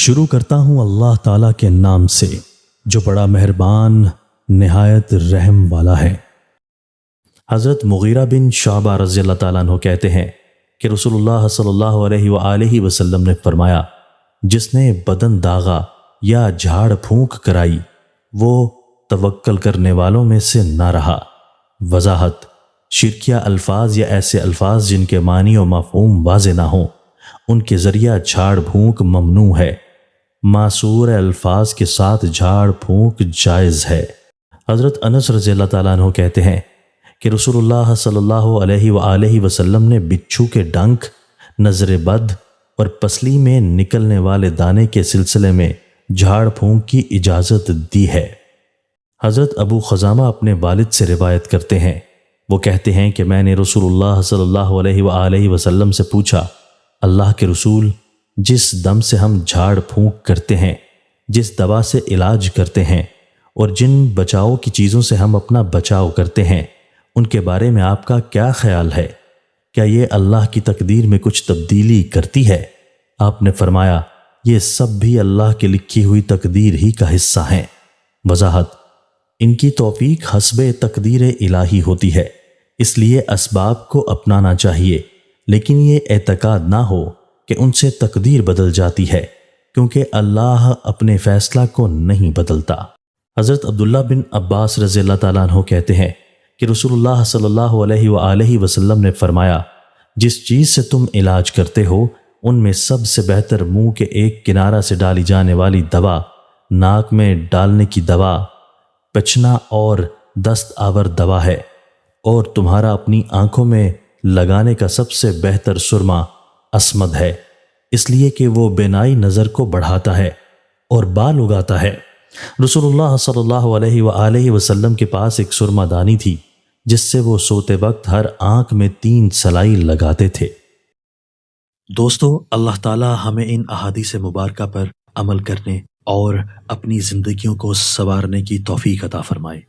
شروع کرتا ہوں اللہ تعالیٰ کے نام سے جو بڑا مہربان نہایت رحم والا ہے۔ حضرت مغیرہ بن شعبہ رضی اللہ تعالیٰ عنہ کہتے ہیں کہ رسول اللہ صلی اللہ علیہ وآلہ وسلم نے فرمایا، جس نے بدن داغا یا جھاڑ پھونک کرائی وہ توکل کرنے والوں میں سے نہ رہا۔ وضاحت: شرکیہ الفاظ یا ایسے الفاظ جن کے معنی و مفہوم واضح نہ ہوں ان کے ذریعہ جھاڑ پھونک ممنوع ہے۔ معصور الفاظ کے ساتھ جھاڑ پھونک جائز ہے۔ حضرت انس رضی اللہ تعالیٰ عنہ کہتے ہیں کہ رسول اللہ صلی اللہ علیہ وآلہ وسلم نے بچھو کے ڈنک، نظر بد اور پسلی میں نکلنے والے دانے کے سلسلے میں جھاڑ پھونک کی اجازت دی ہے۔ حضرت ابو خزامہ اپنے والد سے روایت کرتے ہیں، وہ کہتے ہیں کہ میں نے رسول اللہ صلی اللہ علیہ وآلہ وسلم سے پوچھا، اللہ کے رسول، جس دم سے ہم جھاڑ پھونک کرتے ہیں، جس دوا سے علاج کرتے ہیں اور جن بچاؤ کی چیزوں سے ہم اپنا بچاؤ کرتے ہیں ان کے بارے میں آپ کا کیا خیال ہے؟ کیا یہ اللہ کی تقدیر میں کچھ تبدیلی کرتی ہے؟ آپ نے فرمایا، یہ سب بھی اللہ کی لکھی ہوئی تقدیر ہی کا حصہ ہیں۔ وضاحت: ان کی توفیق حسب تقدیر الہی ہوتی ہے، اس لیے اسباب کو اپنانا چاہیے، لیکن یہ اعتقاد نہ ہو کہ ان سے تقدیر بدل جاتی ہے، کیونکہ اللہ اپنے فیصلہ کو نہیں بدلتا۔ حضرت عبداللہ بن عباس رضی اللہ تعالیٰ عنہ کہتے ہیں کہ رسول اللہ صلی اللہ علیہ وآلہ وسلم نے فرمایا، جس چیز سے تم علاج کرتے ہو ان میں سب سے بہتر منہ کے ایک کنارہ سے ڈالی جانے والی دوا، ناک میں ڈالنے کی دوا، پچنا اور دست آور دوا ہے، اور تمہارا اپنی آنکھوں میں لگانے کا سب سے بہتر سرما اسمد ہے، اس لیے کہ وہ بینائی نظر کو بڑھاتا ہے اور بال اگاتا ہے۔ رسول اللہ صلی اللہ علیہ وآلہ وسلم کے پاس ایک سرما دانی تھی جس سے وہ سوتے وقت ہر آنکھ میں 3 سلائی لگاتے تھے۔ دوستو، اللہ تعالی ہمیں ان احادیث مبارکہ پر عمل کرنے اور اپنی زندگیوں کو سنوارنے کی توفیق عطا فرمائے۔